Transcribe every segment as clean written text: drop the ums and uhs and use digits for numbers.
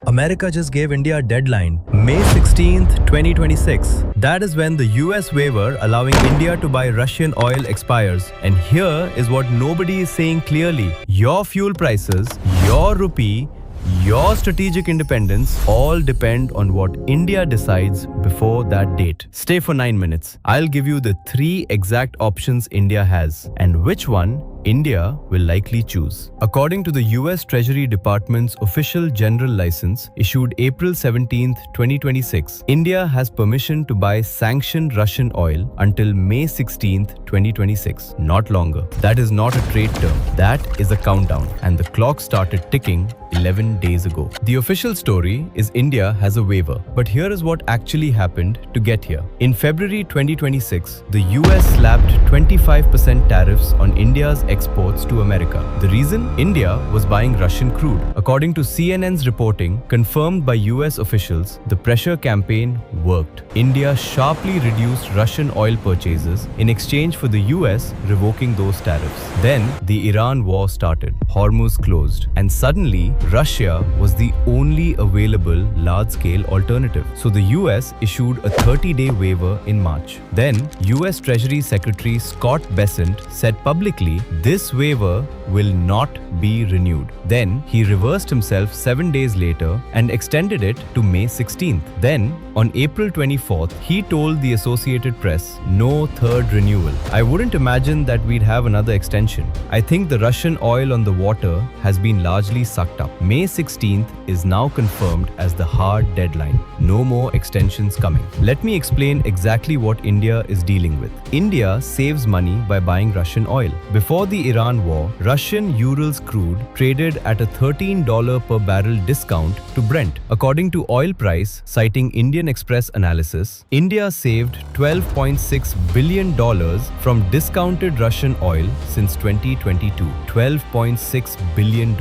America just gave India a deadline, May 16th, 2026. That is when the US waiver allowing India to buy Russian oil expires. And here is what nobody is saying clearly. Your fuel prices, your rupee, your strategic independence all depend on what India decides before that date. Stay for 9 minutes. I'll give you the 3 exact options India has and which one India will likely choose. According to the US Treasury Department's official general license issued April 17, 2026, India has permission to buy sanctioned Russian oil until May 16, 2026, not longer. That is not a trade term. That is a countdown, and the clock started ticking 11 days ago. The official story is India has a waiver, but here is what actually happened to get here. In February 2026, the US slapped 25% tariffs on India's exports to America. The reason? India was buying Russian crude. According to CNN's reporting, confirmed by US officials, the pressure campaign worked. India sharply reduced Russian oil purchases in exchange for the US revoking those tariffs. Then the Iran war started. Hormuz closed, and suddenly Russia was the only available large-scale alternative. So the US issued a 30-day waiver in March. Then US Treasury Secretary Scott Bessent said publicly this waiver will not be renewed. Then he reversed himself 7 days later and extended it to May 16th. Then on April 24th, he told the Associated Press, no third renewal. I wouldn't imagine that we'd have another extension. I think the Russian oil on the water has been largely sucked up. May 16th is now confirmed as the hard deadline. No more extensions coming. Let me explain exactly what India is dealing with. India saves money by buying Russian oil. Before the Iran war, Russian Urals crude traded at a $13 per barrel discount to Brent. According to oil price, citing Indian Express analysis, India saved $12.6 billion from discounted Russian oil since 2022. $12.6 billion.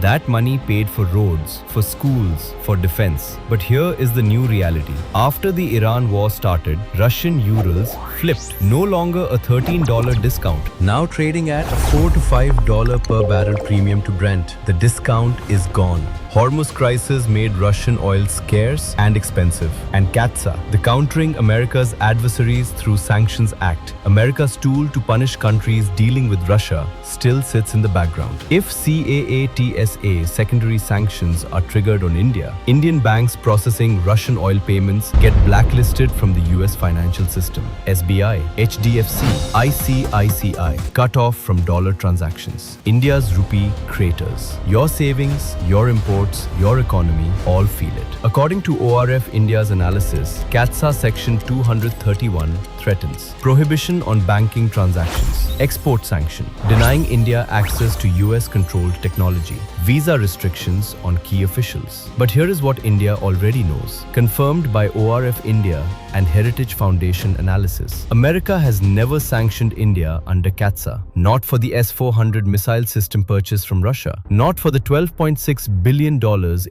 That money paid for roads, for schools, for defense. But here is the new reality. After the Iran war started, Russian Urals flipped. No longer a $13 discount. Now trading at a $4 to $5 per barrel premium to Brent. The discount is gone. Hormuz crisis made Russian oil scarce and expensive. And CAATSA, the Countering America's Adversaries Through Sanctions Act, America's tool to punish countries dealing with Russia, still sits in the background. If CAATSA secondary sanctions are triggered on India, Indian banks processing Russian oil payments get blacklisted from the US financial system. SBI, HDFC, ICICI cut off from dollar transactions. India's rupee craters. Your savings, your imports, your economy all feel it. According to ORF India's analysis, CAATSA Section 231 threatens prohibition on banking transactions, export sanction, denying India access to US-controlled technology, visa restrictions on key officials. But here is what India already knows, confirmed by ORF India and Heritage Foundation analysis. America has never sanctioned India under CAATSA, not for the S-400 missile system purchase from Russia, not for the $12.6 billion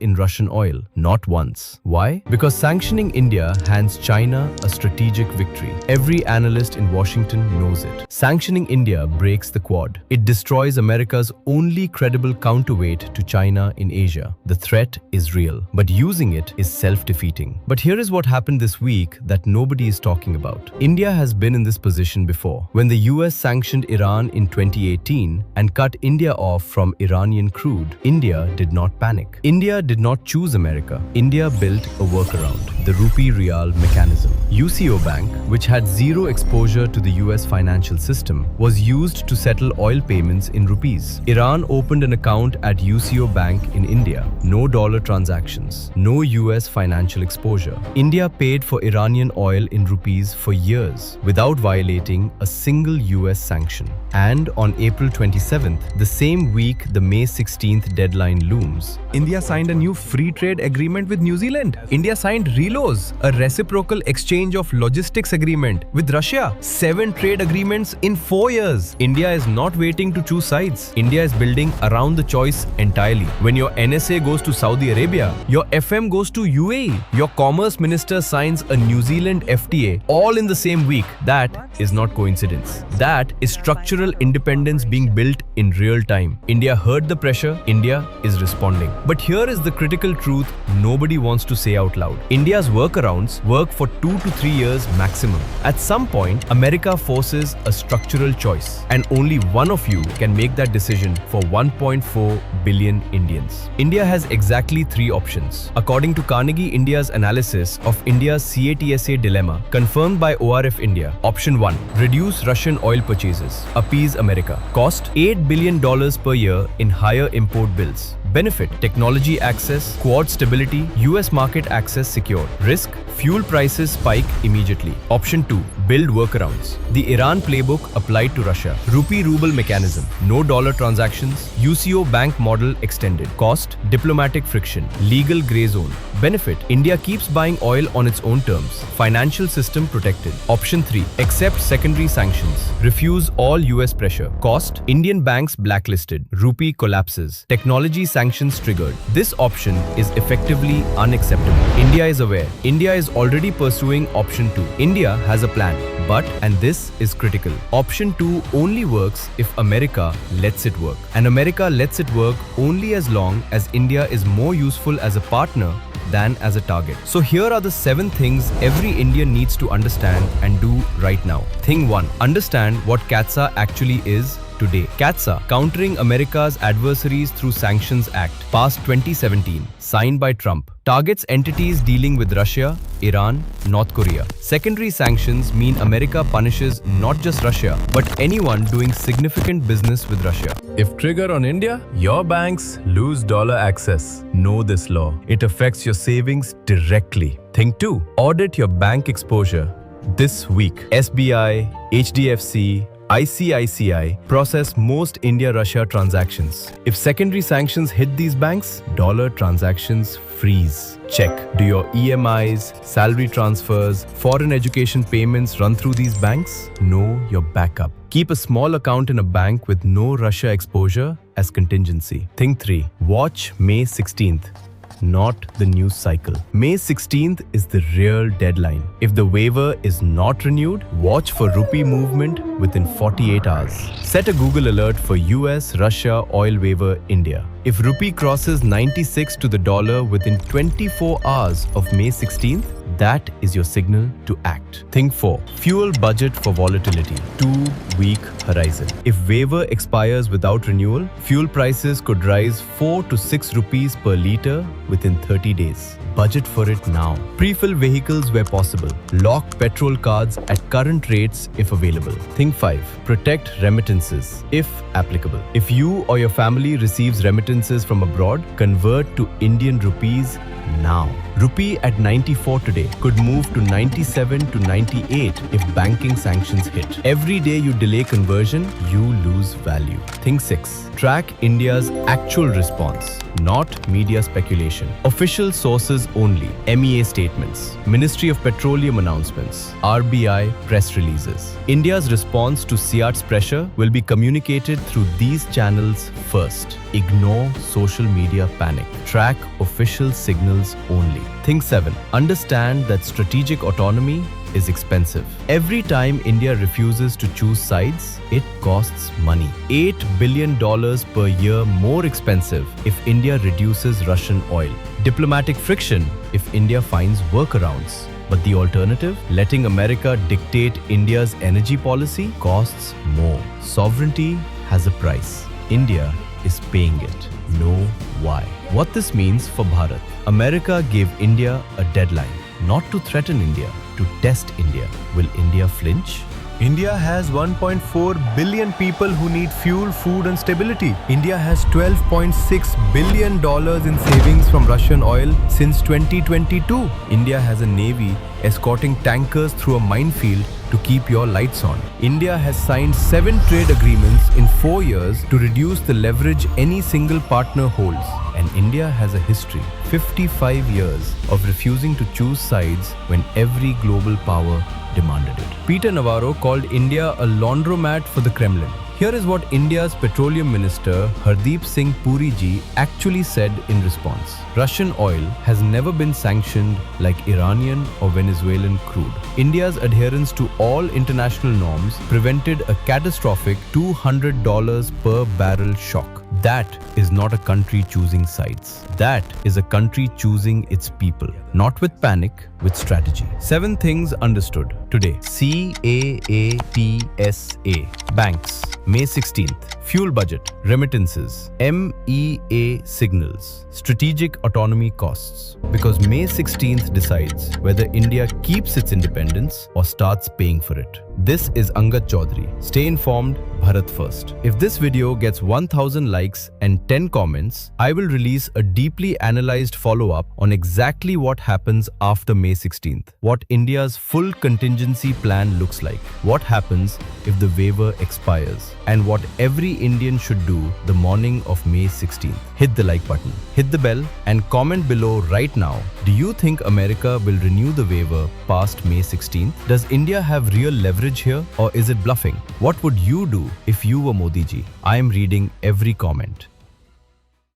in Russian oil, not once. Why? Because sanctioning India hands China a strategic victory. Every analyst in Washington knows it. Sanctioning India breaks the Quad. It destroys America's only credible counterweight to China in Asia. The threat is real, but using it is self-defeating. But here is what happened this week that nobody is talking about. India has been in this position before. When the US sanctioned Iran in 2018 and cut India off from Iranian crude, India did not panic. India did not choose America. India built a workaround, the Rupee Real mechanism. UCO Bank, which had zero exposure to the US financial system, was used to settle oil payments in rupees. Iran opened an account at UCO Bank in India. No dollar transactions, no US financial exposure. India paid for Iranian oil in rupees for years without violating a single US sanction. And on April 27th, the same week the May 16th deadline looms, India signed a new free trade agreement with New Zealand. India signed RELOS, a reciprocal exchange of logistics agreement with Russia. 7 trade agreements in 4 years. India is not waiting to choose sides. India is building around the choice entirely. When your NSA goes to Saudi Arabia, your FM goes to UAE. Your Commerce Minister signs a New Zealand FTA all in the same week. That is not coincidence. That is structural independence being built in real time. India heard the pressure. India is responding. But here is the critical truth nobody wants to say out loud. India's workarounds work for 2 to 3 years maximum. At some point, America forces a structural choice, and only one of you can make that decision for 1.4 billion Indians. India has exactly 3 options. According to Carnegie India's analysis of India's CAATSA dilemma, confirmed by ORF India, option 1, reduce Russian oil purchases, appease America. Cost $8 billion per year in higher import bills. Benefit, technology access, Quad stability, US market access secured. Risk, fuel prices spike immediately. Option 2, build workarounds. The Iran playbook applied to Russia. Rupee ruble mechanism, no dollar transactions, UCO bank model extended. Cost, diplomatic friction, legal grey zone. Benefit, India keeps buying oil on its own terms. Financial system protected. Option 3, accept secondary sanctions. Refuse all US pressure. Cost, Indian banks blacklisted. Rupee collapses. Technology sanctions triggered. This option is effectively unacceptable. India is aware. India is already pursuing option 2. India has a plan. But, and this is critical, option 2 only works if America lets it work. And America lets it work only as long as India is more useful as a partner than as a target. So here are the 7 things every Indian needs to understand and do right now. Thing 1. Understand what CAATSA actually is today. CAATSA, Countering America's Adversaries Through Sanctions Act, passed 2017, signed by Trump, targets entities dealing with Russia, Iran, North Korea. Secondary sanctions mean America punishes not just Russia, but anyone doing significant business with Russia. If trigger on India, your banks lose dollar access. Know this law. It affects your savings directly. Thing 2. Audit your bank exposure. This week, SBI, HDFC, ICICI process most India-Russia transactions. If secondary sanctions hit these banks, dollar transactions freeze. Check. Do your EMIs, salary transfers, foreign education payments run through these banks? Know your backup. Keep a small account in a bank with no Russia exposure as contingency. Thing 3. Watch May 16th. Not the news cycle. May 16th is the real deadline. If the waiver is not renewed, watch for rupee movement within 48 hours. Set a Google alert for US-Russia oil waiver India. If rupee crosses 96 to the dollar within 24 hours of May 16th, that is your signal to act. Thing 4. Fuel budget for volatility. 2-week horizon. If waiver expires without renewal, fuel prices could rise 4 to 6 rupees per litre within 30 days. Budget for it now. Pre-fill vehicles where possible. Lock petrol cards at current rates if available. Thing 5. Protect remittances if applicable. If you or your family receives remittances from abroad, convert to Indian rupees now. Rupee at 94 today could move to 97 to 98 if banking sanctions hit. Every day you delay conversion, you lose value. Thing 6. Track India's actual response, not media speculation. Official sources only. MEA statements, Ministry of Petroleum announcements, RBI press releases. India's response to CAATSA pressure will be communicated through these channels first. Ignore social media panic. Track official signals only. Thing 7. Understand that strategic autonomy is expensive. Every time India refuses to choose sides, it costs money. $8 billion per year more expensive if India reduces Russian oil. Diplomatic friction if India finds workarounds. But the alternative, letting America dictate India's energy policy, costs more. Sovereignty has a price. India is paying it. Know why. What this means for Bharat. America gave India a deadline, not to threaten India, to test India. Will India flinch? India has 1.4 billion people who need fuel, food and stability. India has $12.6 billion in savings from Russian oil since 2022. India has a navy escorting tankers through a minefield to keep your lights on. India has signed 7 trade agreements in 4 years to reduce the leverage any single partner holds. And India has a history, 55 years, of refusing to choose sides when every global power demanded it. Peter Navarro called India a laundromat for the Kremlin. Here is what India's Petroleum Minister Hardeep Singh Puri ji actually said in response. Russian oil has never been sanctioned like Iranian or Venezuelan crude. India's adherence to all international norms prevented a catastrophic $200 per barrel shock. That is not a country choosing sides. That is a country choosing its people. Not with panic, with strategy. 7 things understood today. CAATSA. Banks. May 16th. Fuel budget. Remittances. MEA signals. Strategic autonomy costs. Because May 16th decides whether India keeps its independence or starts paying for it. This is Angad Chaudhary. Stay informed, Bharat first. If this video gets 1000 likes and 10 comments, I will release a deeply analyzed follow-up on exactly what happens after May 16th. What India's full contingency plan looks like. What happens if the waiver expires. And what every Indian should do the morning of May 16th. Hit the like button, hit the bell and comment below right now. Do you think America will renew the waiver past May 16th? Does India have real leverage here or is it bluffing? What would you do if you were Modi ji? I am reading every comment.